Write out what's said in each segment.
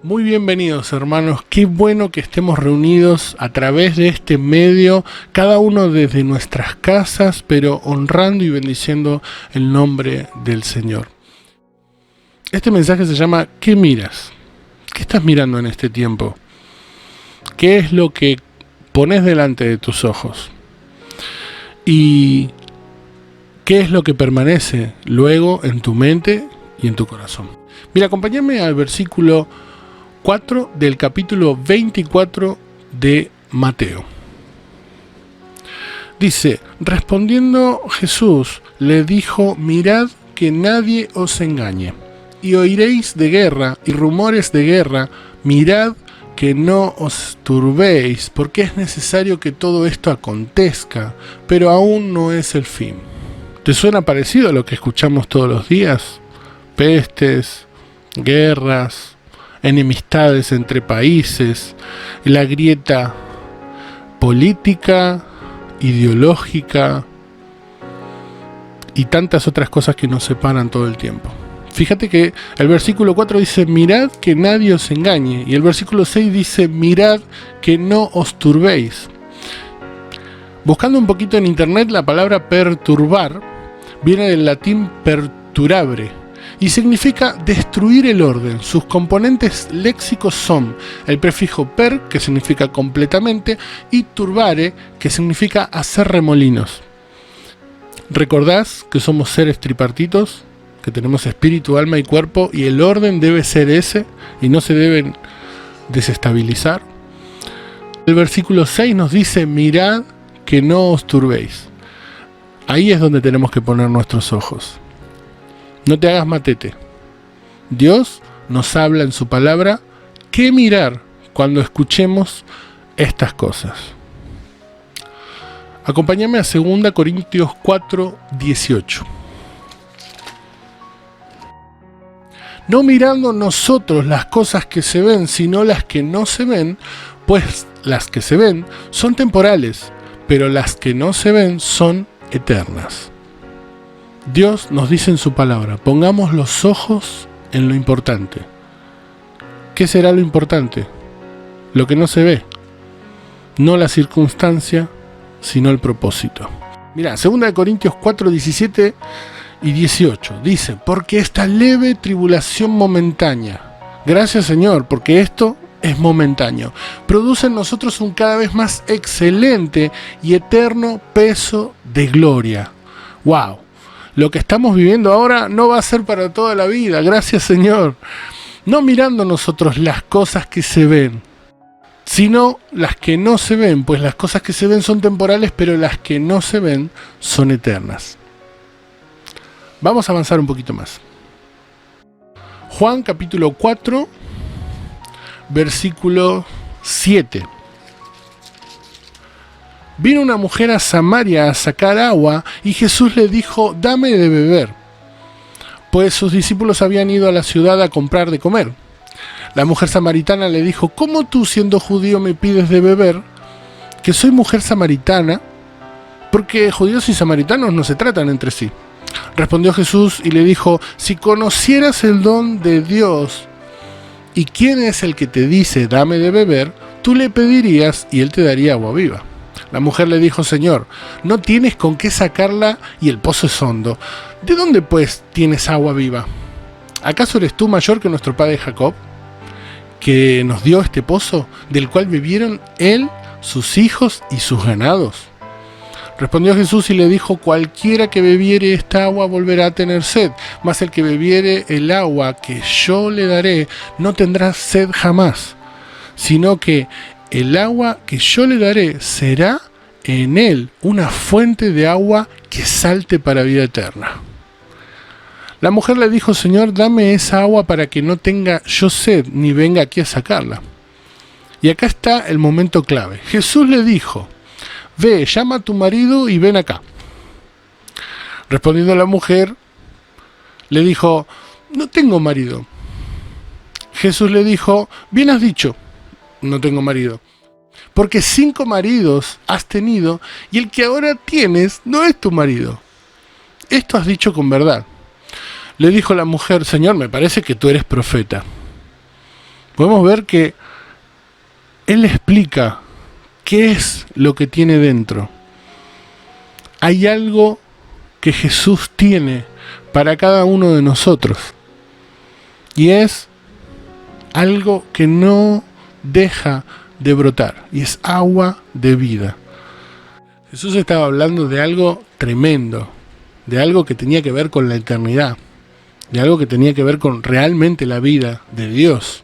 Muy bienvenidos, hermanos. Qué bueno que estemos reunidos a través de este medio, cada uno desde nuestras casas, pero honrando y bendiciendo el nombre del Señor. Este mensaje se llama ¿qué miras? ¿Qué estás mirando en este tiempo? ¿Qué es lo que pones delante de tus ojos? ¿Y qué es lo que permanece luego en tu mente y en tu corazón? Mira, acompáñame al versículo 4 del capítulo 24 de Mateo. Dice, respondiendo Jesús, le dijo, mirad que nadie os engañe, y oiréis de guerra y rumores de guerra, mirad que no os turbéis, porque es necesario que todo esto acontezca, pero aún no es el fin. ¿Te suena parecido a lo que escuchamos todos los días? Pestes, guerras, enemistades entre países, la grieta política, ideológica y tantas otras cosas que nos separan todo el tiempo. Fíjate que el versículo 4 dice, mirad que nadie os engañe, y el versículo 6 dice, mirad que no os turbéis. Buscando un poquito en internet, la palabra perturbar viene del latín perturare, y significa destruir el orden. Sus componentes léxicos son el prefijo per, que significa completamente, y turbare, que significa hacer remolinos. ¿Recordás que somos seres tripartitos? Que tenemos espíritu, alma y cuerpo, y el orden debe ser ese, y no se deben desestabilizar. El versículo 6 nos dice, mirad que no os turbéis. Ahí es donde tenemos que poner nuestros ojos. No te hagas matete. Dios nos habla en su palabra qué mirar cuando escuchemos estas cosas. Acompáñame a 2 Corintios 4:18. No mirando nosotros las cosas que se ven, sino las que no se ven, pues las que se ven son temporales, pero las que no se ven son eternas. Dios nos dice en su palabra, pongamos los ojos en lo importante. ¿Qué será lo importante? Lo que no se ve. No la circunstancia, sino el propósito. Mira, 2 Corintios 4, 17 y 18. Dice, porque esta leve tribulación momentánea, gracias Señor, porque esto es momentáneo, produce en nosotros un cada vez más excelente y eterno peso de gloria. ¡Wow! Lo que estamos viviendo ahora no va a ser para toda la vida, gracias Señor. No mirando nosotros las cosas que se ven, sino las que no se ven, pues las cosas que se ven son temporales, pero las que no se ven son eternas. Vamos a avanzar un poquito más. Juan capítulo 4, versículo 7. Vino una mujer a Samaria a sacar agua y Jesús le dijo, dame de beber, pues sus discípulos habían ido a la ciudad a comprar de comer. La mujer samaritana le dijo, ¿cómo tú siendo judío me pides de beber? Que soy mujer samaritana, porque judíos y samaritanos no se tratan entre sí. Respondió Jesús y le dijo, si conocieras el don de Dios y quién es el que te dice, dame de beber, tú le pedirías y él te daría agua viva. La mujer le dijo, Señor, no tienes con qué sacarla y el pozo es hondo. ¿De dónde pues tienes agua viva? ¿Acaso eres tú mayor que nuestro padre Jacob, que nos dio este pozo, del cual bebieron él, sus hijos y sus ganados? Respondió Jesús y le dijo, cualquiera que bebiere esta agua volverá a tener sed, mas el que bebiere el agua que yo le daré no tendrá sed jamás, sino que el agua que yo le daré será en él una fuente de agua que salte para vida eterna. La mujer le dijo, Señor, dame esa agua para que no tenga yo sed, ni venga aquí a sacarla. Y acá está el momento clave. Jesús le dijo, ve, llama a tu marido y ven acá. Respondiendo la mujer, le dijo, no tengo marido. Jesús le dijo, bien has dicho, no tengo marido, porque 5 maridos has tenido y el que ahora tienes no es tu marido. Esto has dicho con verdad. Le dijo la mujer, Señor, me parece que tú eres profeta. podemos ver que Él explica qué es lo que tiene dentro. Hay algo que Jesús tiene para cada uno de nosotros. Y es algo que no deja de brotar. Y es agua de vida. Jesús estaba hablando de algo tremendo. De algo que tenía que ver con la eternidad. De algo que tenía que ver con realmente la vida de Dios.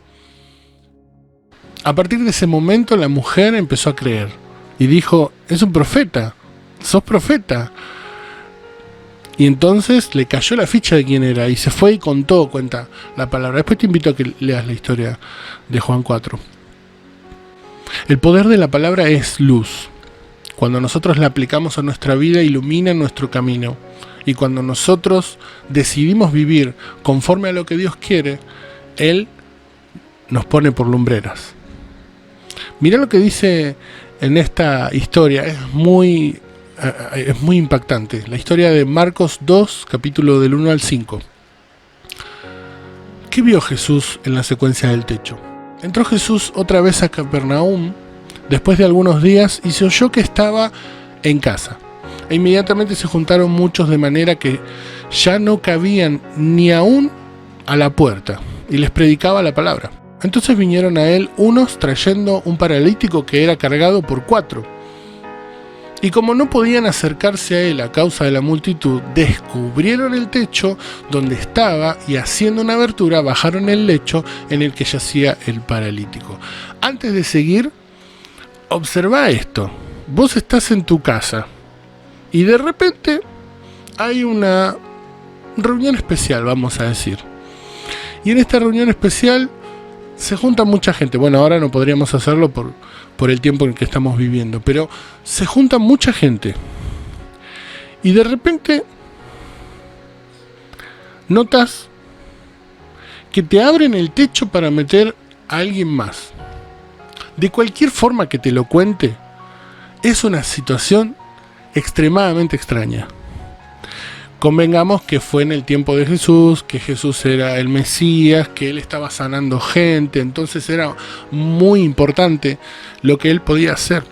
A partir de ese momento la mujer empezó a creer. Y dijo, es un profeta. Sos profeta. Y entonces le cayó la ficha de quién era y se fue y contó, cuenta la palabra. Después te invito a que leas la historia de Juan 4. El poder de la palabra es luz. Cuando nosotros la aplicamos a nuestra vida, ilumina nuestro camino. Y cuando nosotros decidimos vivir conforme a lo que Dios quiere, Él nos pone por lumbreras. Mirá lo que dice en esta historia, es muy impactante. La historia de Marcos 2, capítulo del 1 al 5. ¿Qué vio Jesús en la secuencia del techo? Entró Jesús otra vez a Capernaum después de algunos días y se oyó que estaba en casa. E inmediatamente se juntaron muchos de manera que ya no cabían ni aún a la puerta y les predicaba la palabra. Entonces vinieron a él unos trayendo un paralítico que era cargado por 4. Y como no podían acercarse a él a causa de la multitud, descubrieron el techo donde estaba y haciendo una abertura bajaron el lecho en el que yacía el paralítico. Antes de seguir, observa esto. Vos estás en tu casa y de repente hay una reunión especial, vamos a decir. Y en esta reunión especial se junta mucha gente. Bueno, ahora no podríamos hacerlo por el tiempo en el que estamos viviendo, pero se junta mucha gente. Y de repente notas que te abren el techo para meter a alguien más. De cualquier forma que te lo cuente, es una situación extremadamente extraña. Convengamos que fue en el tiempo de Jesús, que Jesús era el Mesías, que Él estaba sanando gente, entonces era muy importante lo que Él podía hacer.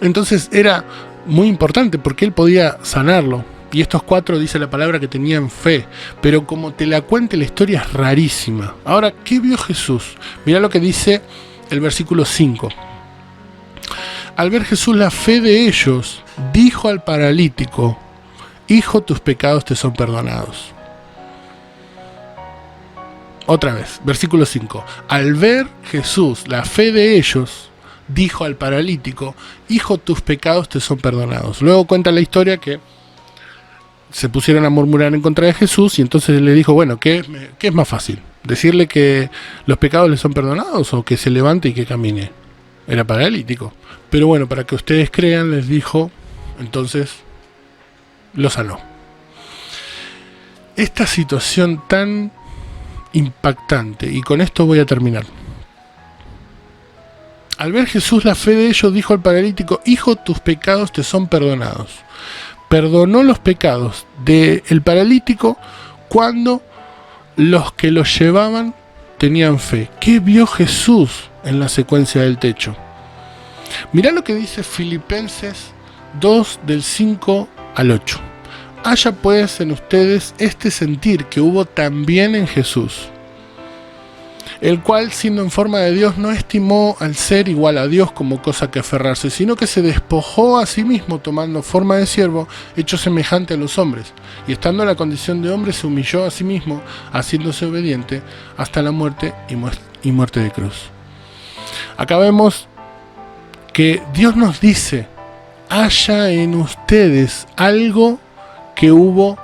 Entonces era muy importante porque Él podía sanarlo. Y estos 4 dice la palabra que tenían fe, pero como te la cuente la historia es rarísima. Ahora, ¿qué vio Jesús? Mirá lo que dice el versículo 5. Al ver Jesús la fe de ellos, dijo al paralítico: Hijo, tus pecados te son perdonados. Otra vez, versículo 5. Al ver Jesús la fe de ellos, dijo al paralítico: Hijo, tus pecados te son perdonados. Luego cuenta la historia que se pusieron a murmurar en contra de Jesús y entonces le dijo, bueno, ¿qué es más fácil? ¿Decirle que los pecados le son perdonados o que se levante y que camine? Era paralítico. Pero bueno, para que ustedes crean, les dijo, entonces lo sanó. Esta situación tan impactante, y con esto voy a terminar. Al ver Jesús la fe de ellos, dijo al paralítico: Hijo, tus pecados te son perdonados. Perdonó los pecados del paralítico cuando los que lo llevaban tenían fe. ¿Qué vio Jesús en la secuencia del techo? Mirá lo que dice Filipenses 2 del 5 al 8. Haya pues en ustedes este sentir que hubo también en Jesús, el cual, siendo en forma de Dios, no estimó al ser igual a Dios como cosa que aferrarse, sino que se despojó a sí mismo, tomando forma de siervo, hecho semejante a los hombres, y estando en la condición de hombre, se humilló a sí mismo, haciéndose obediente hasta la muerte y muerte de cruz. Acá vemos que Dios nos dice: haya en ustedes algo que hubo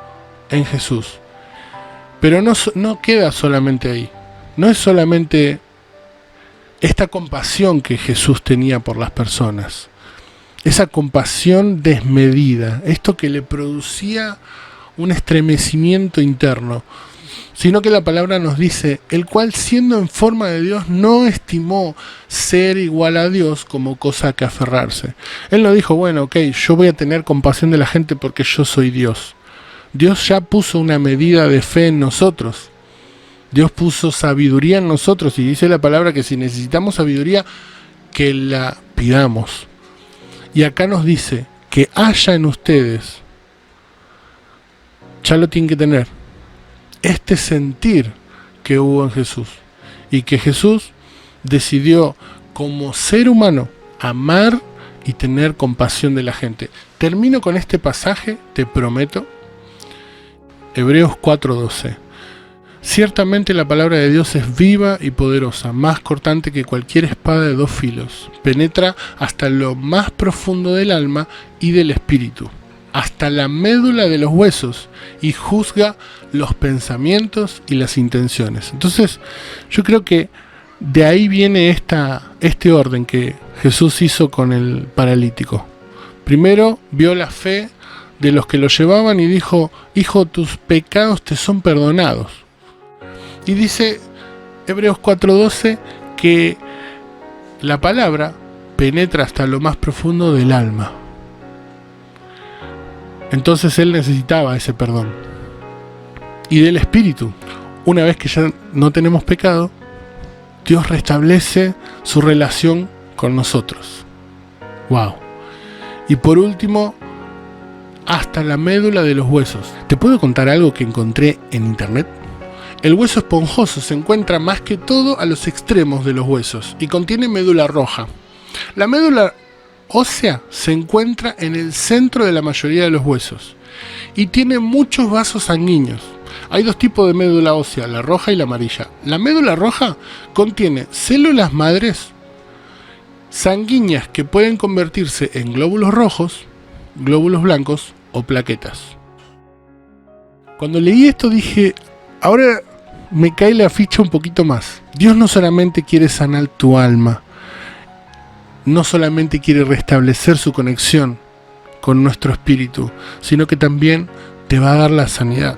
en Jesús. Pero no queda solamente ahí. No es solamente esta compasión que Jesús tenía por las personas, esa compasión desmedida, esto que le producía un estremecimiento interno, sino que la palabra nos dice: el cual, siendo en forma de Dios, no estimó ser igual a Dios como cosa que aferrarse. Él no dijo, bueno, ok, yo voy a tener compasión de la gente porque yo soy Dios. Dios ya puso una medida de fe en nosotros. Dios puso sabiduría en nosotros y dice la palabra que si necesitamos sabiduría, que la pidamos. Y acá nos dice que haya en ustedes, ya lo tienen que tener, este sentir que hubo en Jesús. Y que Jesús decidió como ser humano amar y tener compasión de la gente. Termino con este pasaje, te prometo. Hebreos 4:12. Ciertamente la palabra de Dios es viva y poderosa, más cortante que cualquier espada de dos filos. Penetra hasta lo más profundo del alma y del espíritu, hasta la médula de los huesos, y juzga los pensamientos y las intenciones. Entonces, yo creo que de ahí viene este orden que Jesús hizo con el paralítico. Primero vio la fe de los que lo llevaban y dijo: hijo, tus pecados te son perdonados. Y dice Hebreos 4:12 que la palabra penetra hasta lo más profundo del alma. Entonces él necesitaba ese perdón. Y del espíritu. Una vez que ya no tenemos pecado, Dios restablece su relación con nosotros. Wow. Y por último, hasta la médula de los huesos. ¿Te puedo contar algo que encontré en internet? El hueso esponjoso se encuentra más que todo a los extremos de los huesos y contiene médula roja. La médula ósea se encuentra en el centro de la mayoría de los huesos y tiene muchos vasos sanguíneos. Hay dos tipos de médula ósea, la roja y la amarilla. La médula roja contiene células madres sanguíneas que pueden convertirse en glóbulos rojos, glóbulos blancos o plaquetas. Cuando leí esto dije, ahora me cae la ficha un poquito más. Dios no solamente quiere sanar tu alma, no solamente quiere restablecer su conexión con nuestro espíritu, sino que también te va a dar la sanidad.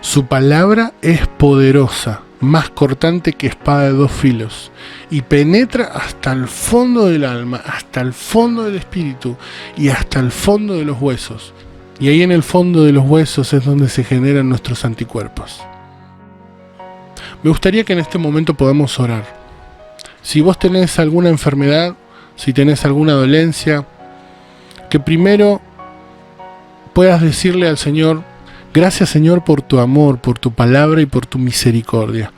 Su palabra es poderosa, más cortante que espada de dos filos, y penetra hasta el fondo del alma, hasta el fondo del espíritu y hasta el fondo de los huesos. Y ahí en el fondo de los huesos es donde se generan nuestros anticuerpos. Me gustaría que en este momento podamos orar. Si vos tenés alguna enfermedad, si tenés alguna dolencia, que primero puedas decirle al Señor: gracias, Señor, por tu amor, por tu palabra y por tu misericordia.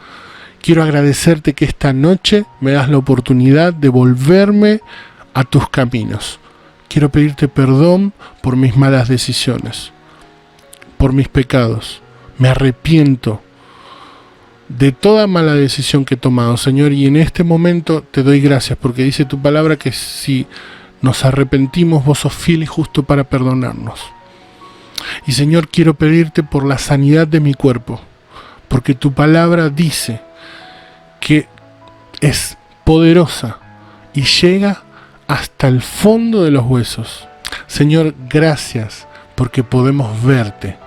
Quiero agradecerte que esta noche me das la oportunidad de volverme a tus caminos. Quiero pedirte perdón por mis malas decisiones, por mis pecados. Me arrepiento de toda mala decisión que he tomado, Señor, y en este momento te doy gracias porque dice tu palabra que si nos arrepentimos, vos sos fiel y justo para perdonarnos. Y Señor, quiero pedirte por la sanidad de mi cuerpo, porque tu palabra dice que es poderosa y llega hasta el fondo de los huesos. Señor, gracias porque podemos verte.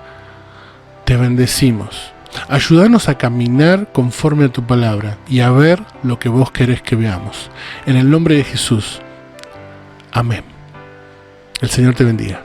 Te bendecimos. Ayúdanos a caminar conforme a tu palabra y a ver lo que vos querés que veamos. En el nombre de Jesús. Amén. El Señor te bendiga.